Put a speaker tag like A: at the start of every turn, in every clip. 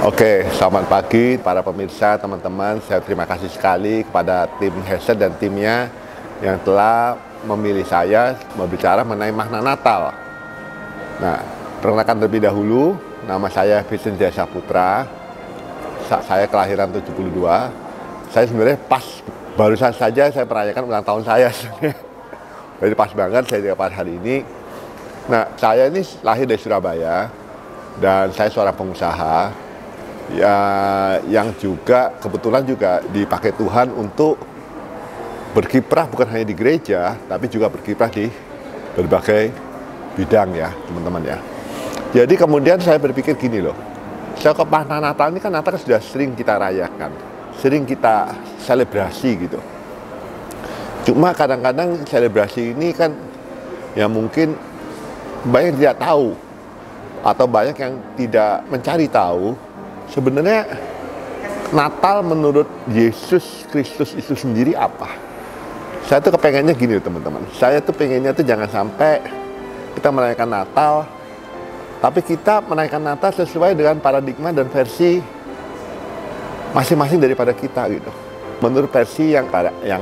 A: Oke, selamat pagi para pemirsa, teman-teman. Saya terima kasih sekali kepada tim Heset dan timnya yang telah memilih saya berbicara mengenai makna Natal. Nah, perkenalkan terlebih dahulu, nama saya Vincent Jaya Saputra. Saya kelahiran 72. Saya sebenarnya barusan saja saya merayakan ulang tahun saya. Jadi pas banget saya dapat hari ini. Nah, saya ini lahir dari Surabaya dan saya seorang pengusaha. Ya, yang juga kebetulan juga dipakai Tuhan untuk berkiprah bukan hanya di gereja, tapi juga berkiprah di berbagai bidang ya, teman-teman ya. Jadi kemudian saya berpikir gini loh, makna Natal ini kan Natal sudah sering kita rayakan, sering kita selebrasi gitu. Cuma kadang-kadang selebrasi ini kan ya mungkin banyak yang tidak tahu atau banyak yang tidak mencari tahu. Sebenarnya Natal menurut Yesus Kristus itu sendiri apa? Saya tuh kepengennya gini teman-teman. Saya tuh pengennya tuh jangan sampai kita merayakan Natal, tapi kita merayakan Natal sesuai dengan paradigma dan versi masing-masing daripada kita gitu. Menurut versi yang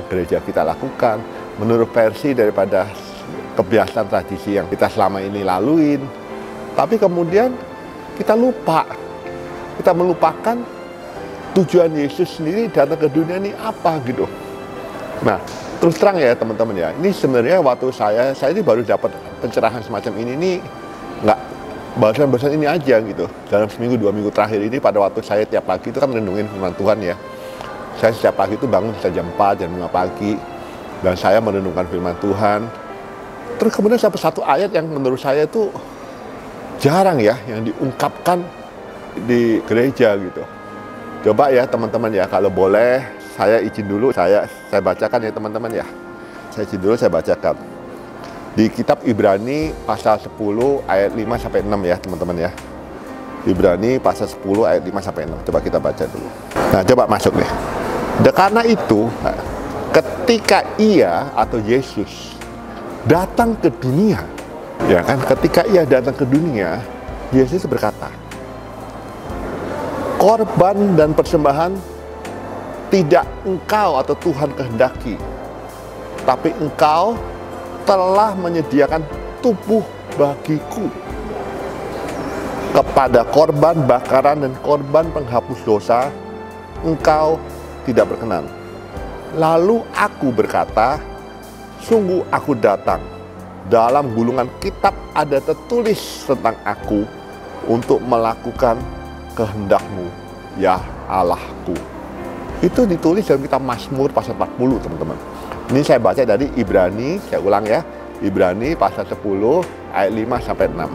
A: gereja kita lakukan, menurut versi daripada kebiasaan tradisi yang kita selama ini laluin. Tapi kemudian kita melupakan tujuan Yesus sendiri datang ke dunia ini apa gitu. Nah, terus terang ya teman-teman ya, ini sebenarnya waktu saya ini baru dapat pencerahan semacam ini nih, nggak barusan ini aja gitu. Dalam seminggu 2 minggu terakhir ini, pada waktu saya tiap pagi itu kan mendenungin firman Tuhan ya. Saya setiap pagi itu bangun bisa jam 4, jam 5 pagi, dan saya merenungkan firman Tuhan. Terus kemudian sampai satu ayat yang menurut saya itu jarang ya, yang diungkapkan di gereja gitu. Coba ya teman-teman ya, kalau boleh saya izin dulu, saya bacakan ya teman-teman ya. Saya izin dulu, saya bacakan. Di kitab Ibrani pasal 10 ayat 5 sampai 6 ya teman-teman ya. Ibrani pasal 10 ayat 5 sampai 6. Coba kita baca dulu. Nah, coba masuk nih. Karena itu, ketika ia atau Yesus datang ke dunia, ya kan? Ketika ia datang ke dunia, Yesus berkata, korban dan persembahan tidak engkau atau Tuhan kehendaki, tapi engkau telah menyediakan tubuh bagiku. Kepada korban bakaran dan korban penghapus dosa, engkau tidak berkenan. Lalu aku berkata, sungguh aku datang. Dalam gulungan kitab ada tertulis tentang aku untuk melakukan kehendakmu, ya Allahku. Itu ditulis dalam kitab Mazmur pasal 40 teman-teman. Ini saya baca dari Ibrani, saya ulang ya, Ibrani pasal 10 ayat 5 sampai 6.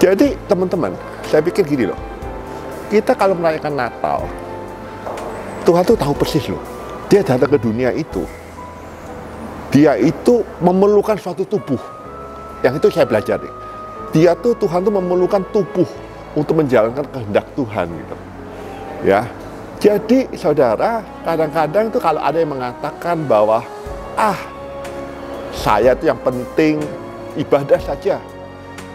A: Jadi teman-teman, saya pikir gini loh, kita kalau merayakan Natal, Tuhan tuh tahu persis loh, dia datang ke dunia itu, dia itu memerlukan suatu tubuh. Yang itu saya belajar nih, Tuhan tuh memerlukan tubuh untuk menjalankan kehendak Tuhan gitu. Ya. Jadi saudara, kadang-kadang tuh kalau ada yang mengatakan bahwa saya tuh yang penting ibadah saja.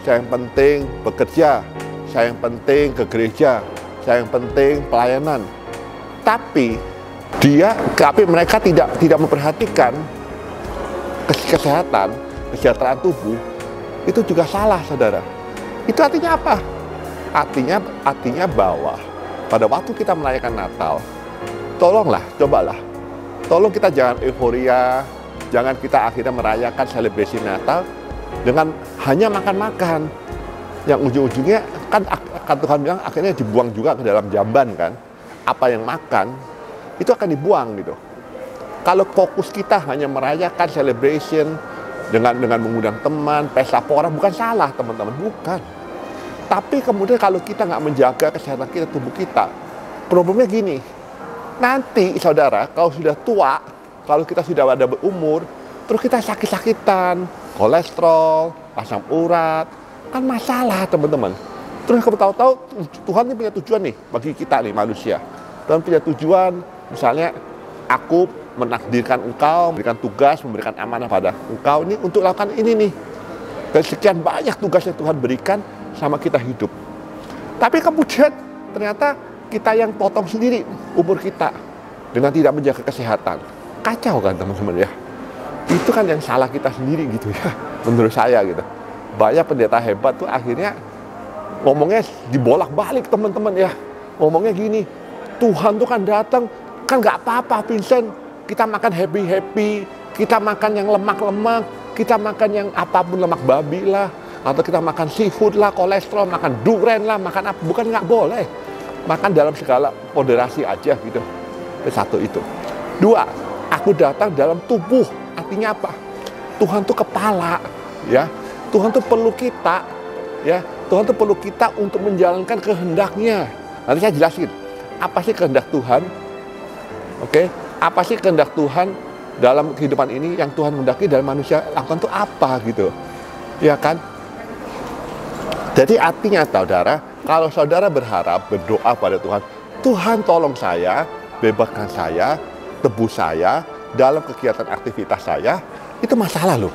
A: Saya yang penting bekerja, saya yang penting ke gereja, saya yang penting pelayanan. Tapi mereka tidak memperhatikan kesehatan, kesejahteraan tubuh. Itu juga salah, saudara. Itu artinya apa? Artinya bahwa pada waktu kita merayakan Natal, tolong kita jangan euforia, jangan kita akhirnya merayakan selebrasi Natal dengan hanya makan-makan. Yang ujung-ujungnya kan Tuhan bilang akhirnya dibuang juga ke dalam jamban kan. Apa yang makan itu akan dibuang gitu. Kalau fokus kita hanya merayakan celebration dengan mengundang teman, pesta pora, bukan salah teman-teman, bukan. Tapi kemudian kalau kita nggak menjaga kesehatan kita, tubuh kita, problemnya gini. Nanti saudara, kalau sudah tua, kalau kita sudah ada berumur, terus kita sakit-sakitan, kolesterol, asam urat, kan masalah teman-teman. Terus kamu tahu-tahu Tuhan ini punya tujuan nih bagi kita nih manusia. Tuhan punya tujuan, misalnya aku menakdirkan engkau, memberikan tugas, memberikan amanah pada engkau ini untuk lakukan ini nih. Dan sekian banyak tugas yang Tuhan berikan sama kita hidup. Tapi kemudian ternyata kita yang potong sendiri umur kita dengan tidak menjaga kesehatan. Kacau kan teman-teman ya. Itu kan yang salah kita sendiri gitu ya, menurut saya gitu. Banyak pendeta hebat tuh akhirnya ngomongnya dibolak-balik teman-teman ya. Ngomongnya gini, Tuhan tuh kan datang, kan nggak apa-apa Vincent, kita makan happy-happy, kita makan yang lemak-lemak, kita makan yang apapun, lemak babi lah, atau kita makan seafood lah, kolesterol, makan durian lah, makan apa, bukan nggak boleh. Makan dalam segala moderasi aja gitu. Satu itu. Dua, aku datang dalam tubuh. Artinya apa? Tuhan tuh kepala, ya. Tuhan tuh perlu kita, ya. Tuhan tuh perlu kita untuk menjalankan kehendaknya. Nanti saya jelasin, apa sih kehendak Tuhan? Oke, apa sih kehendak Tuhan dalam kehidupan ini yang Tuhan hendaki dalam manusia lakukan tuh apa gitu, ya kan? Jadi artinya saudara, kalau saudara berharap berdoa pada Tuhan, Tuhan tolong saya, bebaskan saya, tebus saya dalam kegiatan aktivitas saya, itu masalah loh.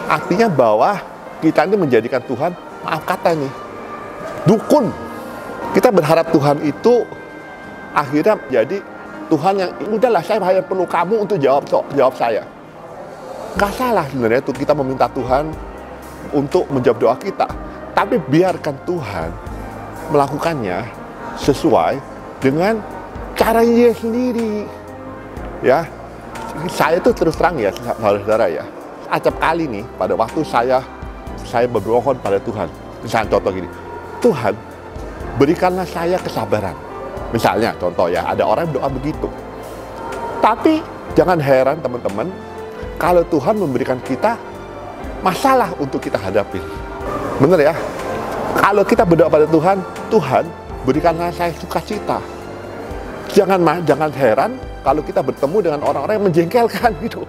A: Artinya bahwa kita ini menjadikan Tuhan, maaf kata nih, dukun. Kita berharap Tuhan itu akhirnya jadi Tuhan yang, udahlah saya hanya perlu kamu untuk jawab saya. Gak salah sebenarnya itu kita meminta Tuhan untuk menjawab doa kita. Tapi biarkan Tuhan melakukannya sesuai dengan cara dia sendiri. Ya, saya tuh terus terang ya, saudara ya. Acap kali nih, pada waktu saya berdoa pada Tuhan. Misalnya contoh gini, Tuhan berikanlah saya kesabaran. Misalnya contoh ya, ada orang yang doa begitu. Tapi jangan heran teman-teman, kalau Tuhan memberikan kita masalah untuk kita hadapi. Bener ya? Kalau kita berdoa pada Tuhan, Tuhan berikanlah saya sukacita. Jangan heran kalau kita bertemu dengan orang-orang yang menjengkelkan gitu.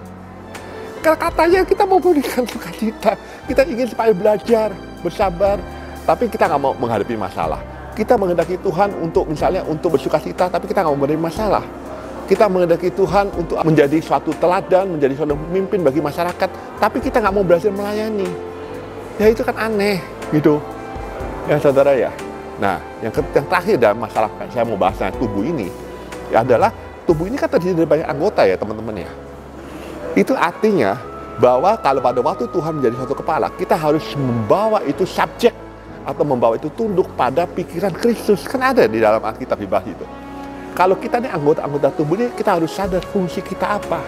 A: Karena katanya kita mau berikan sukacita, kita ingin supaya belajar, bersabar, tapi kita nggak mau menghadapi masalah. Kita menghendaki Tuhan untuk misalnya untuk bersukacita, tapi kita nggak mau menghadapi masalah. Kita menghendaki Tuhan untuk menjadi suatu teladan, menjadi suatu pemimpin bagi masyarakat, tapi kita nggak mau belajar melayani. Ya itu kan aneh gitu, ya saudara ya. Nah, yang terakhir dalam masalah saya mau bahas tentang tubuh ini, ya adalah tubuh ini kan terdiri dari banyak anggota ya teman-teman ya. Itu artinya bahwa kalau pada waktu Tuhan menjadi suatu kepala, kita harus membawa itu subjek atau membawa itu tunduk pada pikiran Kristus. Kan ada di dalam Alkitab dibahas itu. Kalau kita nih anggota-anggota tubuh ini, kita harus sadar fungsi kita apa.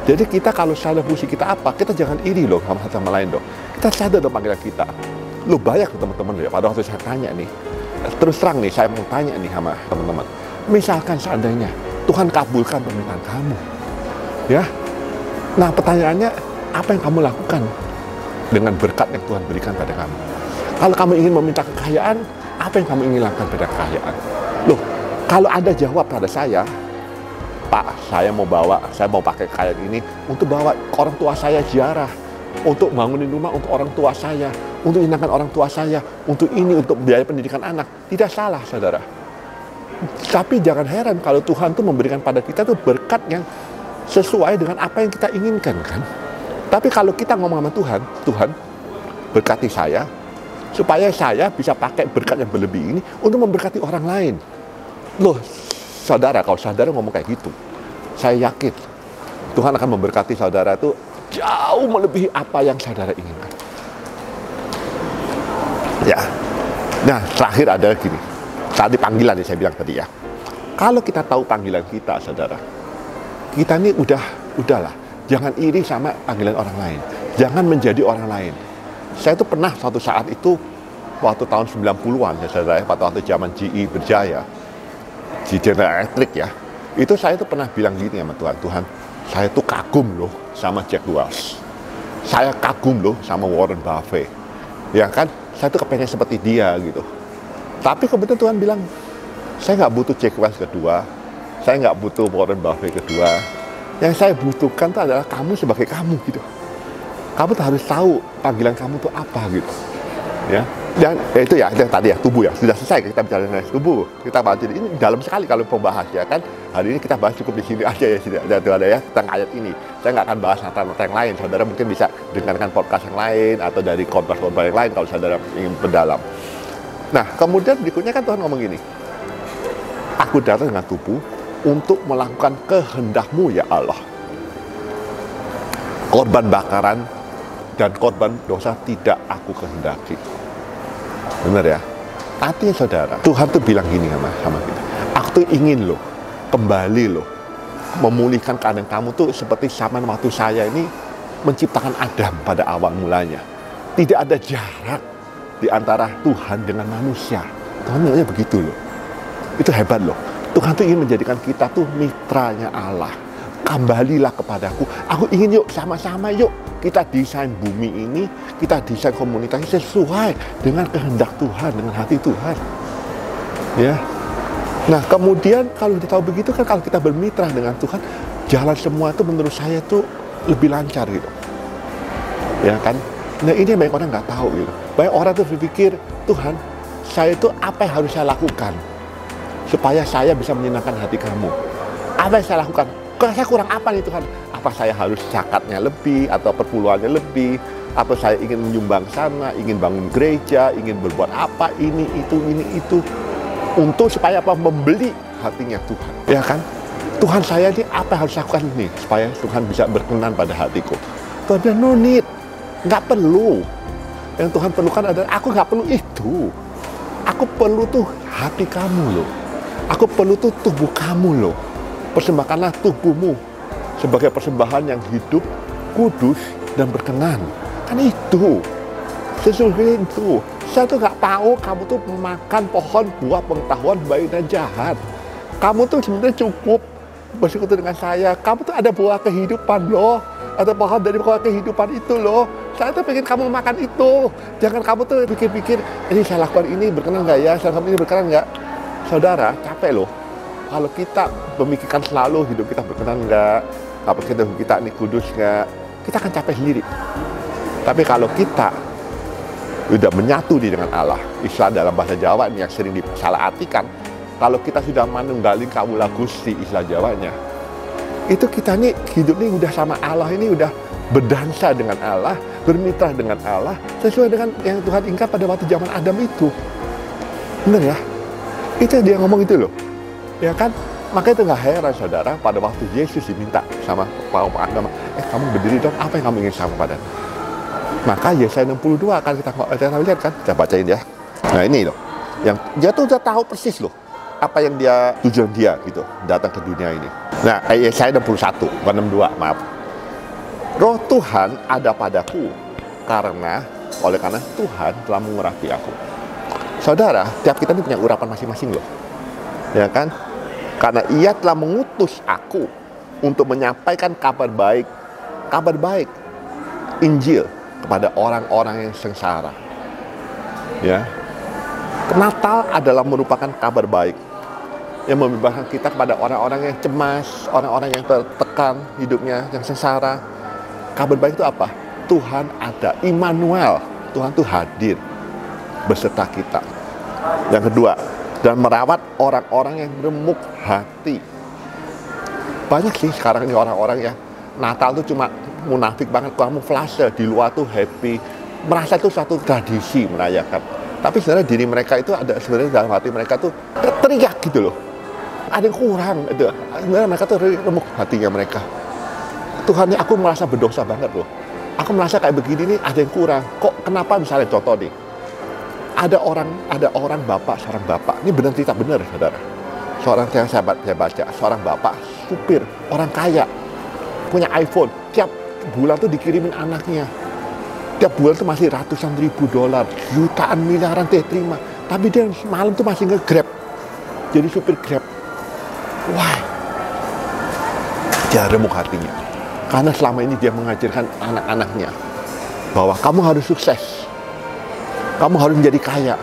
A: Jadi kita kalau sadar fungsi kita apa, kita jangan iri loh sama lain dong. Kita sadar dong panggilan kita. Lu banyak teman-teman ya, pada waktu saya tanya nih, terus terang nih, saya mau tanya nih sama teman-teman. Misalkan seandainya Tuhan kabulkan permintaan kamu, ya. Nah pertanyaannya, apa yang kamu lakukan dengan berkat yang Tuhan berikan pada kamu? Kalau kamu ingin meminta kekayaan, apa yang kamu ingin lakukan pada kekayaan? Loh, kalau Anda jawab pada saya, Pak, saya mau pakai kekayaan ini untuk bawa orang tua saya ziarah, untuk bangunin rumah untuk orang tua saya, untuk menyenangkan orang tua saya, untuk ini, untuk biaya pendidikan anak. Tidak salah, saudara. Tapi jangan heran kalau Tuhan tuh memberikan pada kita tuh berkat yang sesuai dengan apa yang kita inginkan kan. Tapi kalau kita ngomong sama Tuhan, Tuhan berkati saya, supaya saya bisa pakai berkat yang berlebih ini untuk memberkati orang lain. Loh, saudara, kalau saudara ngomong kayak gitu, saya yakin Tuhan akan memberkati saudara itu jauh melebihi apa yang saudara inginkan. Ya, nah terakhir adalah gini, tadi panggilan yang saya bilang tadi ya. Kalau kita tahu panggilan kita, saudara, kita ini udahlah, jangan iri sama panggilan orang lain, jangan menjadi orang lain. Saya itu pernah suatu saat itu, waktu tahun 90-an ya saudara, waktu zaman GE berjaya, di General Electric ya, itu saya itu pernah bilang gini sama Tuhan, Tuhan, saya tuh kagum loh sama Jack Welch, saya kagum loh sama Warren Buffett, ya kan, saya tuh kepengen seperti dia gitu. Tapi kemudian Tuhan bilang, saya nggak butuh Jack Welch kedua, saya nggak butuh Warren Buffett kedua, yang saya butuhkan itu adalah kamu sebagai kamu gitu. Kamu tuh harus tahu panggilan kamu tuh apa gitu, ya. Dan itu ya, itu yang tadi ya, tubuh ya. Sudah selesai kita bicara mengenai tubuh. Kita bahas ini dalam sekali kalau pembahas ya kan. Hari ini kita bahas cukup di sini aja ya, ada ya tentang ayat ini. Saya nggak akan bahas tentang yang lain. Saudara mungkin bisa dengarkan podcast yang lain atau dari khotbah yang lain kalau saudara ingin mendalam. Nah, kemudian berikutnya kan Tuhan ngomong gini, aku datang dengan tubuh untuk melakukan kehendak-Mu ya Allah. Korban bakaran dan korban dosa tidak aku kehendaki. Benar ya? Artinya saudara, Tuhan tuh bilang gini sama kita, aku tuh ingin loh, kembali loh, memulihkan keadaan kamu tuh seperti zaman waktu saya ini menciptakan Adam pada awal mulanya. Tidak ada jarak di antara Tuhan dengan manusia. Tuhan ngomongnya begitu loh. Itu hebat loh. Tuhan tuh ingin menjadikan kita tuh mitranya Allah. Kembalilah kepadaku. Aku ingin yuk sama-sama yuk kita desain bumi ini, kita desain komunitas sesuai dengan kehendak Tuhan, dengan hati Tuhan. Ya. Nah, kemudian kalau kita tahu begitu kan, kalau kita bermitra dengan Tuhan, jalan semua itu menurut saya tuh lebih lancar gitu. Ya kan? Nah, ini banyak orang nggak tahu gitu. Banyak orang tuh berpikir, Tuhan, saya itu apa yang harus saya lakukan supaya saya bisa menyenangkan hati kamu? Apa yang saya lakukan? Kalau saya kurang apa nih Tuhan? Apa saya harus zakatnya lebih, atau perpuluhannya lebih, atau saya ingin menyumbang sana, ingin bangun gereja, ingin berbuat apa, ini, itu. Untuk supaya apa? Membeli hatinya Tuhan. Ya kan? Tuhan, saya ini apa yang harus lakukan nih supaya Tuhan bisa berkenan pada hatiku? Tuhan bilang, no need. Nggak perlu. Yang Tuhan perlukan adalah, aku nggak perlu itu. Aku perlu tuh hati kamu loh. Aku perlu tuh tubuh kamu loh. Persembahkanlah tubuhmu sebagai persembahan yang hidup, kudus, dan berkenan. Kan itu. Sesungguhnya itu. Saya tuh nggak tahu kamu tuh makan pohon buah pengetahuan baik dan jahat. Kamu tuh sebenarnya cukup bersekutu dengan saya. Kamu tuh ada buah kehidupan loh. Ada pohon dari buah kehidupan itu loh. Saya tuh pengen kamu makan itu. Jangan kamu tuh pikir-pikir, ini saya lakukan ini berkenan nggak ya? Saya lakukan ini berkenan nggak? Saudara, capek loh. Kalau kita memikirkan selalu hidup kita berkenan nggak? Apa kita ini kudus nggak? Kita akan capek sendiri. Tapi kalau kita sudah menyatu dengan Allah, istilah dalam bahasa Jawa ini yang sering disalahartikan, kalau kita sudah manunggaling Kawula Gusti, istilah Jawanya, itu kita nih hidup ini udah sama Allah, ini udah berdansa dengan Allah, bermitra dengan Allah, sesuai dengan yang Tuhan inginkan pada waktu zaman Adam itu. Benar ya? Itu dia ngomong itu loh. Ya kan? Makanya itu nggak heran saudara, pada waktu Yesus diminta sama para agama, kamu berdiri dong, apa yang kamu ingin sama pada? Maka Yesaya 62 akan kita lihat kan, kita bacain ya. Nah ini loh, yang dia tuh udah tahu persis loh apa yang dia tujuan dia gitu datang ke dunia ini. Nah, Yesaya 61, bukan 62, maaf. Roh Tuhan ada padaku oleh karena Tuhan telah mengurapi aku. Saudara, tiap kita ini punya urapan masing-masing loh. Ya kan? Karena Ia telah mengutus aku untuk menyampaikan kabar baik, Injil kepada orang-orang yang sengsara. Ya. Natal adalah merupakan kabar baik yang membebaskan kita kepada orang-orang yang cemas, orang-orang yang tertekan hidupnya, yang sengsara. Kabar baik itu apa? Tuhan ada, Immanuel, Tuhan itu hadir beserta kita. Yang kedua, dan merawat orang-orang yang remuk hati. Banyak sih sekarang ini orang-orang ya, Natal itu cuma munafik banget, kamuflase, di luar tuh happy, merasa itu suatu tradisi merayakan. Tapi sebenarnya diri mereka itu ada, sebenarnya dalam hati mereka tuh teriak gitu loh. Ada yang kurang itu. Sebenarnya mereka tuh remuk hatinya mereka. Tuhan, aku merasa berdosa banget loh. Aku merasa kayak begini nih, ada yang kurang. Kok kenapa misalnya contoh nih, ada orang bapak, seorang bapak, ini benar cerita benar saudara. Seorang yang saya baca, seorang bapak, supir, orang kaya, punya iPhone, tiap bulan tuh dikirimin anaknya. Tiap bulan tuh masih ratusan ribu dolar, jutaan miliaran dia terima. Tapi dia malam tuh masih nge-Grab, jadi supir Grab. Wah, dia remuk hatinya. Karena selama ini dia mengajarkan anak-anaknya bahwa kamu harus sukses. Kamu harus menjadi kaya.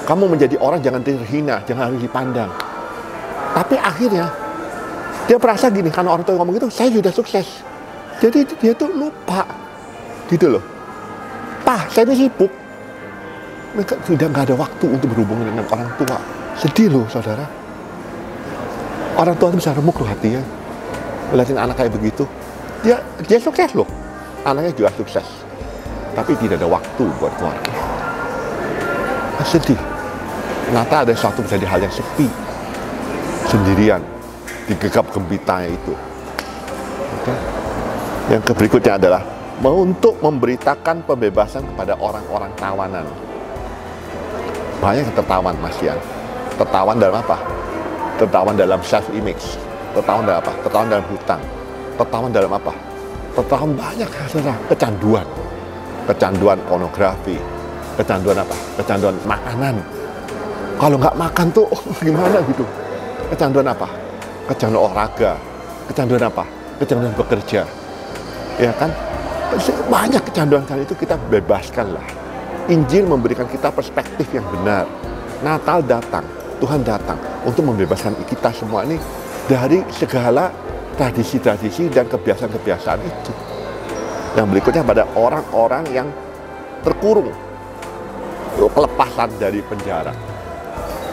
A: Kamu menjadi orang jangan terhina, jangan harus dipandang. Tapi akhirnya dia merasa gini, karena orang tua ngomong gitu, saya sudah sukses. Jadi dia tuh lupa, gitu loh. Pak, saya ini sibuk. Mereka sudah nggak ada waktu untuk berhubungan dengan orang tua. Sedih loh, saudara. Orang tua itu bisa remuk loh hatinya. Melihatin anak kayak begitu. Dia sukses loh. Anaknya juga sukses. Tapi tidak ada waktu buat keluarga. Sedih. Natal ada suatu menjadi hal yang sepi, sendirian, digegap gempitanya itu. Oke. Yang berikutnya adalah untuk memberitakan pembebasan kepada orang-orang tawanan. Banyak yang tertawan, Mas Yan. Tertawan dalam apa? Tertawan dalam self-image. Tertawan dalam apa? Tertawan dalam hutang. Tertawan dalam apa? Tertawan banyak saudara. Kecanduan. Kecanduan pornografi. Kecanduan apa? Kecanduan makanan. Kalau nggak makan tuh gimana gitu? Kecanduan apa? Kecanduan olahraga. Kecanduan apa? Kecanduan bekerja. Ya kan? Banyak kecanduan kali itu kita bebaskan lah. Injil memberikan kita perspektif yang benar. Natal datang, Tuhan datang untuk membebaskan kita semua ini dari segala tradisi-tradisi dan kebiasaan-kebiasaan itu. Yang berikutnya pada orang-orang yang terkurung, kelepasan dari penjara.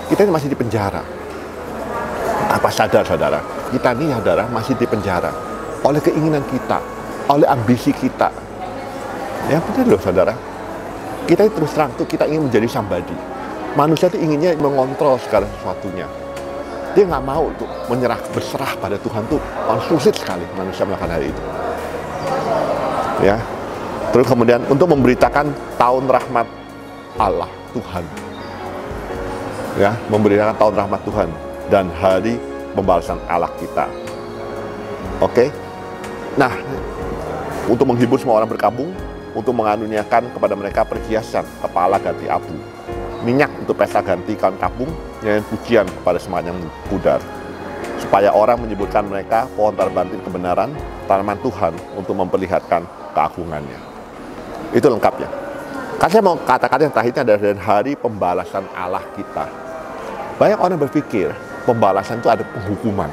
A: Kita ini masih di penjara. Apa sadar saudara? Kita ini saudara masih di penjara oleh keinginan kita, oleh ambisi kita. Ya benar loh saudara. Kita terus terang tuh kita ingin menjadi somebody. Manusia itu inginnya mengontrol segala sesuatunya. Dia nggak mau tuh berserah pada Tuhan tuh. Sulit sekali manusia melakukan hal itu. Ya. Terus kemudian untuk memberitakan tahun rahmat Allah Tuhan. Ya, memberitakan tahun rahmat Tuhan dan hari pembalasan Allah kita. Oke. Nah, untuk menghibur semua orang berkabung, untuk mengaruniakan kepada mereka perhiasan kepala ganti abu, minyak untuk pesta ganti kaun kabung, dan pujian kepada semuanya yang pudar, supaya orang menyebutkan mereka pohon terbantin kebenaran, tanaman Tuhan untuk memperlihatkan keagungannya. Itu lengkapnya. Kan saya mau kata-kata yang terakhirnya adalah dari hari pembalasan Allah kita. Banyak orang berpikir pembalasan itu ada penghukuman.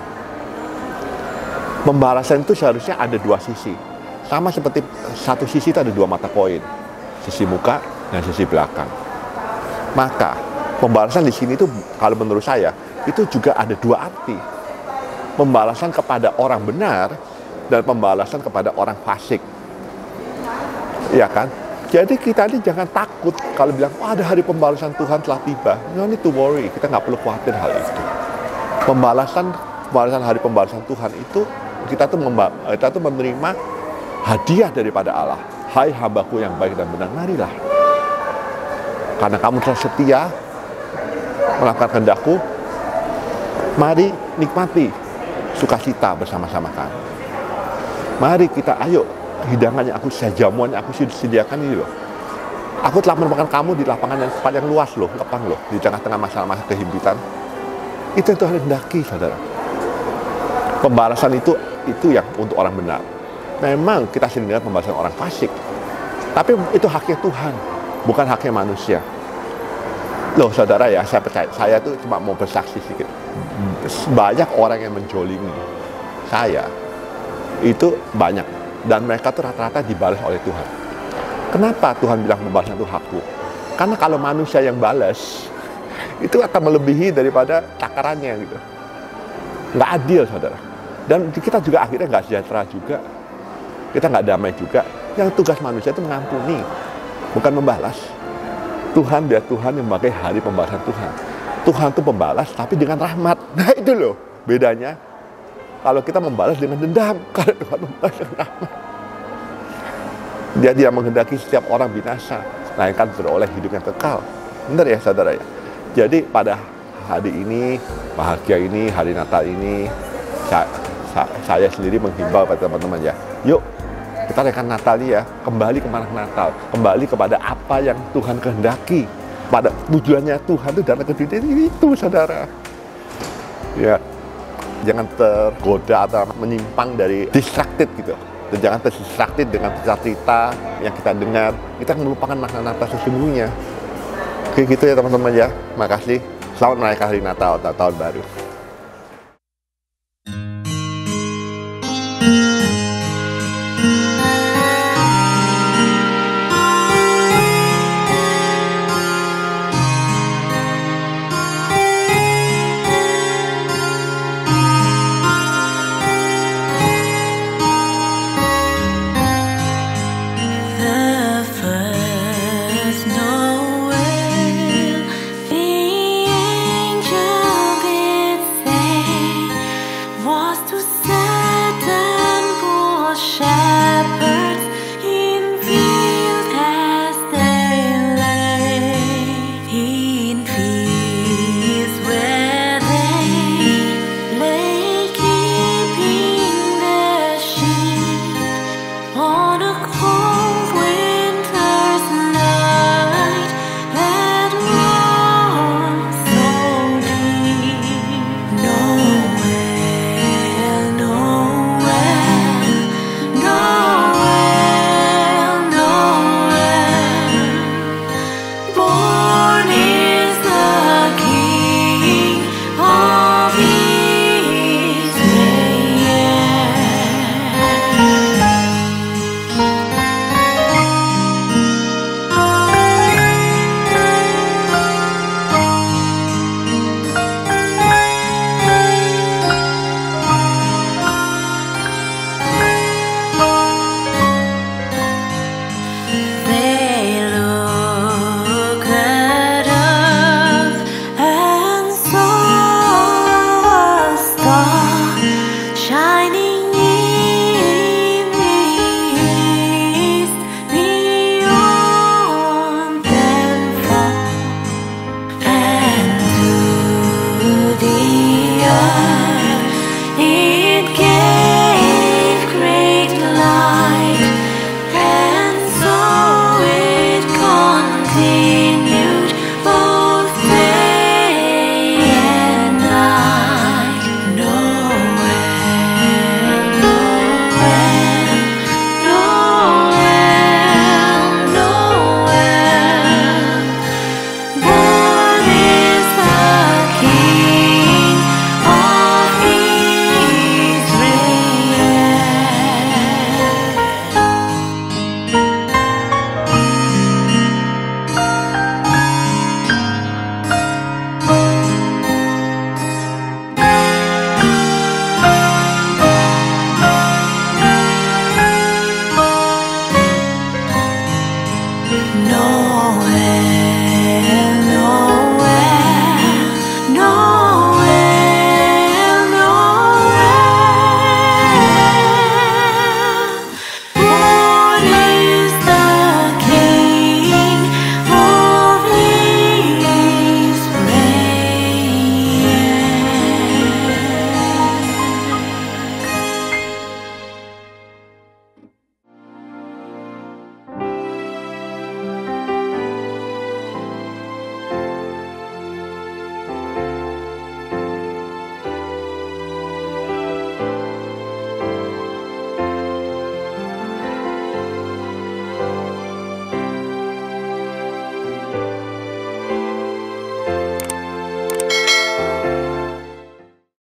A: Pembalasan itu seharusnya ada dua sisi. Sama seperti satu sisi itu ada dua mata koin, sisi muka dan sisi belakang. Maka pembalasan di sini itu kalau menurut saya itu juga ada dua arti. Pembalasan kepada orang benar dan pembalasan kepada orang fasik. Iya kan? Jadi kita ini jangan takut kalau bilang, oh, ada hari pembalasan Tuhan telah tiba. No need to worry, kita nggak perlu khawatir hal itu. Pembalasan hari pembalasan Tuhan itu kita tuh menerima hadiah daripada Allah. Hai hambaku yang baik dan benar, marilah. Karena kamu telah setia melakukan kehendakku, mari nikmati sukacita bersama-sama kami. Mari kita, ayo, hidangan yang jamuan yang aku sediakan ini loh. Aku telah menemukan kamu di lapangan yang tempat yang luas loh, lapang loh, di tengah-tengah masalah-masalah kehimpitan. Itu yang Tuhan hendaki, saudara. Pembalasan itu yang untuk orang benar. Memang kita sering dengar pembalasan orang fasik, tapi itu haknya Tuhan, bukan haknya manusia. Loh saudara ya, saya percaya, saya tuh cuma mau bersaksi sedikit. Banyak orang yang menjolimi saya, itu banyak. Dan mereka tuh rata-rata dibalas oleh Tuhan. Kenapa Tuhan bilang pembalasan itu hakku? Karena kalau manusia yang balas, itu akan melebihi daripada takarannya gitu. Nggak adil saudara. Dan kita juga akhirnya nggak sejahtera juga. Kita nggak damai juga. Yang tugas manusia itu mengampuni, bukan membalas. Tuhan, biar Tuhan yang memakai hari pembalasan Tuhan. Tuhan itu pembalas, tapi dengan rahmat. Nah itu loh bedanya. Kalau kita membalas dengan dendam, kalau Tuhan membalas dengan rahmat. Dia tidak menghendaki setiap orang binasa, melainkan beroleh hidup yang kekal. Benar ya saudara ya? Jadi pada hari ini, bahagia ini, hari Natal ini, saya sendiri menghimbau pada teman-teman ya. Yuk, kita rayakan Natal ya, kembali ke makna Natal, kembali kepada apa yang Tuhan kehendaki, pada tujuannya Tuhan itu datang ke dunia ini itu, saudara. Ya, jangan tergoda atau menyimpang dari distracted gitu, dan jangan terdistracted dengan cerita yang kita dengar. Kita melupakan makna Natal sesungguhnya. Oke gitu ya teman-teman ya. Makasih. Selamat merayakan hari Natal atau Tahun Baru.